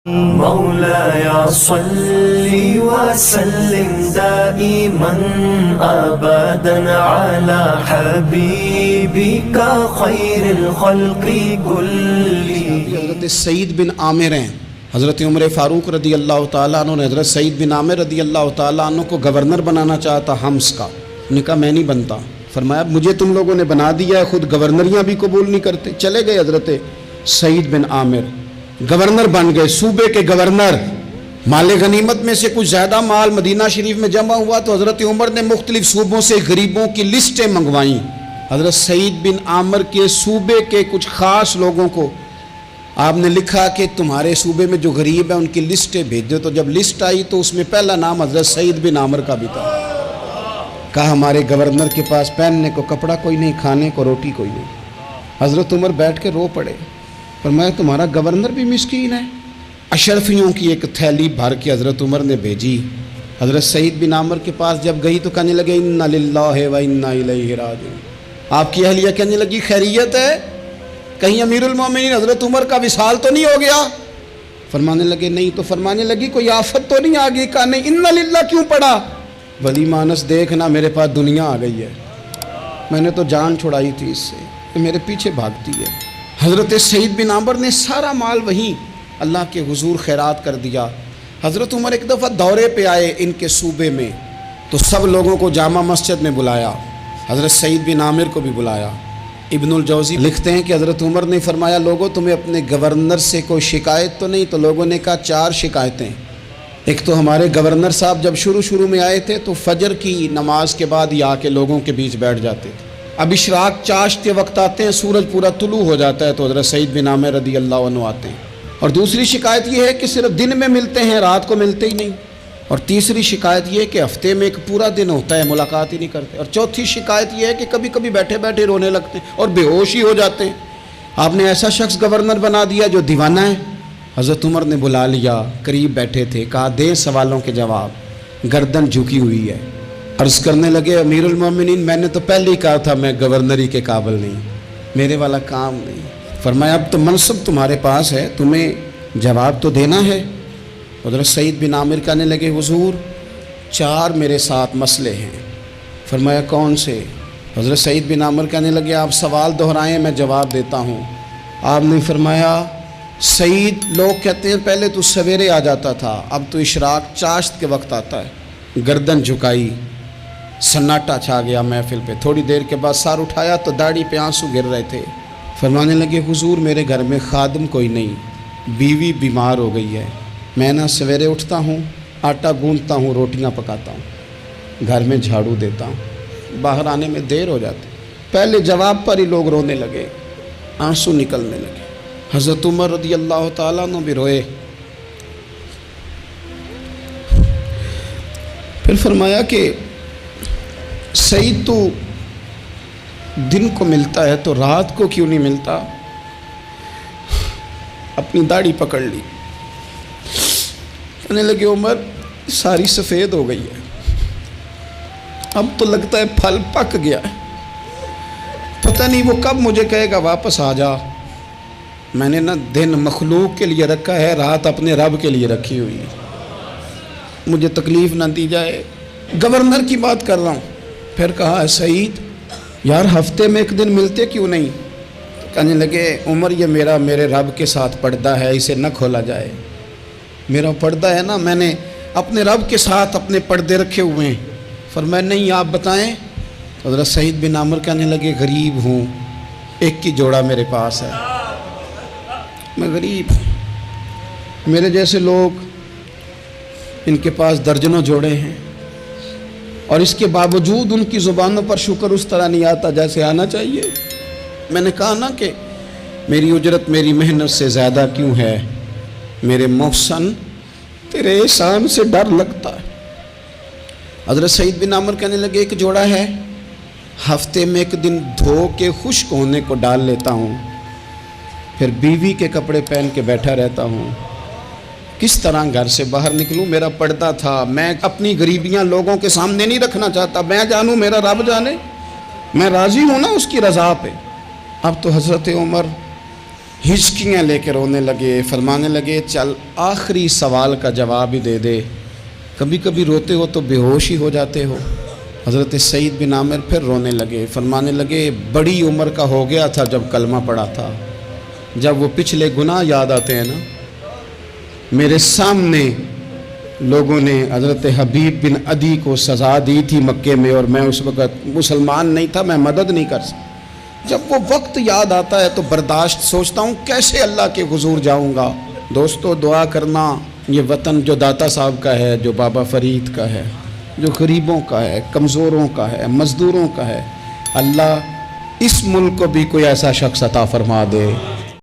مولاي صل وسلم دائما ابدا على حبيبك خير الخلق كلهم. حضرت سعید بن عامر ہیں. حضرت عمر فاروق رضی اللہ تعالیٰ عنہ نے حضرت سعید بن عامر رضی اللہ تعالیٰ عنہ کو گورنر بنانا چاہتا حمص کا. نے کہا میں نہیں بنتا. فرمایا مجھے تم لوگوں نے بنا دیا ہے، خود گورنریاں بھی قبول نہیں کرتے. چلے گئے حضرت سعید بن عامر، گورنر بن گئے، صوبے کے گورنر. مال غنیمت میں سے کچھ زیادہ مال مدینہ شریف میں جمع ہوا تو حضرت عمر نے مختلف صوبوں سے غریبوں کی لسٹیں منگوائیں. حضرت سعید بن عامر کے صوبے کے کچھ خاص لوگوں کو آپ نے لکھا کہ تمہارے صوبے میں جو غریب ہیں ان کی لسٹیں بھیجو. تو جب لسٹ آئی تو اس میں پہلا نام حضرت سعید بن عامر کا بھی تھا. کہا ہمارے گورنر کے پاس پہننے کو کپڑا کوئی نہیں، کھانے کو روٹی کوئی نہیں. حضرت عمر بیٹھ کے رو پڑے. فرمایا تمہارا گورنر بھی مسکین ہے. اشرفیوں کی ایک تھیلی بھر کے حضرت عمر نے بھیجی. حضرت سعید بن عامر کے پاس جب گئی تو کہنے لگے انا للہ و انا الیہ راجعون. آپ کی اہلیہ کہنے لگی خیریت ہے؟ کہیں امیر المومنین حضرت عمر کا وصال تو نہیں ہو گیا؟ فرمانے لگے نہیں. تو فرمانے لگی کوئی آفت تو نہیں آ گئی؟ کہا نہیں. انا للہ کیوں پڑھا؟ ولی مانس دیکھنا میرے پاس دنیا آ گئی ہے، میں نے تو جان چھڑائی تھی اس سے، کہ میرے پیچھے بھاگتی ہے. حضرت سعید بن عامر نے سارا مال وہیں اللہ کے حضور خیرات کر دیا. حضرت عمر ایک دفعہ دورے پہ آئے ان کے صوبے میں تو سب لوگوں کو جامع مسجد میں بلایا، حضرت سعید بن عامر کو بھی بلایا. ابن الجوزی لکھتے ہیں کہ حضرت عمر نے فرمایا لوگوں تمہیں اپنے گورنر سے کوئی شکایت تو نہیں؟ تو لوگوں نے کہا 4 شکایتیں. ایک تو ہمارے گورنر صاحب جب شروع میں آئے تھے تو فجر کی نماز کے بعد ہی آ کے لوگوں کے بیچ بیٹھ جاتے تھے. اب اشراق چاشت کے وقت آتے ہیں، سورج پورا طلوع ہو جاتا ہے تو حضرت سعید بن عامر رضی اللہ عنہ آتے ہیں. اور دوسری شکایت یہ ہے کہ صرف دن میں ملتے ہیں، رات کو ملتے ہی نہیں. اور تیسری شکایت یہ ہے کہ ہفتے میں ایک پورا دن ہوتا ہے ملاقات ہی نہیں کرتے. اور چوتھی شکایت یہ ہے کہ کبھی کبھی بیٹھے بیٹھے رونے لگتے ہیں اور بے ہوش ہی ہو جاتے ہیں. آپ نے ایسا شخص گورنر بنا دیا جو دیوانہ ہے. حضرت عمر نے بلا لیا، قریب بیٹھے تھے، کہا دیں سوالوں کے جواب. گردن جھکی ہوئی ہے. عرض کرنے لگے امیر المومنین میں نے تو پہلے ہی کہا تھا میں گورنری کے قابل نہیں، میرے والا کام نہیں. فرمایا اب تو منصب تمہارے پاس ہے، تمہیں جواب تو دینا ہے. حضرت سعید بن عامر کہنے لگے حضور 4 میرے ساتھ مسئلے ہیں. فرمایا کون سے؟ حضرت سعید بن عامر کہنے لگے آپ سوال دہرائیں میں جواب دیتا ہوں. آپ نے فرمایا سعید لوگ کہتے ہیں پہلے تو سویرے آ جاتا تھا، اب تو اشراق چاشت کے وقت آتا ہے. گردن جھکائی، سناٹا چھا گیا محفل پہ. تھوڑی دیر کے بعد سار اٹھایا تو داڑھی پہ آنسو گر رہے تھے. فرمانے لگے حضور میرے گھر میں خادم کوئی نہیں، بیوی بیمار ہو گئی ہے. میں نہ سویرے اٹھتا ہوں، آٹا گوندتا ہوں، روٹیاں پکاتا ہوں، گھر میں جھاڑو دیتا ہوں، باہر آنے میں دیر ہو جاتی. پہلے جواب پر ہی لوگ رونے لگے، آنسو نکلنے لگے. حضرت عمر رضی اللہ تعالیٰ عنہ بھی روئے. پھر فرمایا کہ سعید تو دن کو ملتا ہے تو رات کو کیوں نہیں ملتا؟ اپنی داڑھی پکڑ لی. کہنے لگے عمر ساری سفید ہو گئی ہے، اب تو لگتا ہے پھل پک گیا ہے، پتہ نہیں وہ کب مجھے کہے گا واپس آ جا. میں نے نہ دن مخلوق کے لیے رکھا ہے، رات اپنے رب کے لیے رکھی ہوئی ہے، مجھے تکلیف نہ دی جائے. گورنر کی بات کر رہا ہوں. پھر کہا سعید یار ہفتے میں ایک دن ملتے کیوں نہیں؟ کہنے لگے عمر یہ میرے رب کے ساتھ پردہ ہے، اسے نہ کھولا جائے. میرا پردہ ہے نا، میں نے اپنے رب کے ساتھ اپنے پردے رکھے ہوئے ہیں. فرمایا نہیں آپ بتائیں. حضرت سعید بن عامر کہنے لگے غریب ہوں، ایک کی جوڑا میرے پاس ہے، میں غریب ہوں. میرے جیسے لوگ ان کے پاس درجنوں جوڑے ہیں اور اس کے باوجود ان کی زبانوں پر شکر اس طرح نہیں آتا جیسے آنا چاہیے. میں نے کہا نا کہ میری اجرت میری محنت سے زیادہ کیوں ہے؟ میرے محسن تیرے احسان سے ڈر لگتا ہے. حضرت سعید بن عامر کہنے لگے ایک جوڑا ہے، ہفتے میں ایک دن دھو کے خشک ہونے کو ڈال لیتا ہوں، پھر بیوی کے کپڑے پہن کے بیٹھا رہتا ہوں. کس طرح گھر سے باہر نکلوں؟ میرا پردہ تھا. میں اپنی غریبیاں لوگوں کے سامنے نہیں رکھنا چاہتا، میں جانوں میرا رب جانے، میں راضی ہوں نا اس کی رضا پہ. اب تو حضرت عمر ہچکیاں لے کے رونے لگے، فرمانے لگے چل آخری سوال کا جواب ہی دے دے، کبھی کبھی روتے ہو تو بے ہوش ہی ہو جاتے ہو۔ حضرت سعید بن عامر پھر رونے لگے، فرمانے لگے بڑی عمر کا ہو گیا تھا جب کلمہ پڑھا تھا، جب وہ پچھلے گناہ یاد آتے ہیں نا، میرے سامنے لوگوں نے حضرت حبیب بن عدی کو سزا دی تھی مکے میں، اور میں اس وقت مسلمان نہیں تھا، میں مدد نہیں کر سکتا۔ جب وہ وقت یاد آتا ہے تو برداشت سوچتا ہوں کیسے اللہ کے حضور جاؤں گا۔ دوستو دعا کرنا، یہ وطن جو داتا صاحب کا ہے، جو بابا فرید کا ہے، جو غریبوں کا ہے، کمزوروں کا ہے، مزدوروں کا ہے، اللہ اس ملک کو بھی کوئی ایسا شخص عطا فرما دے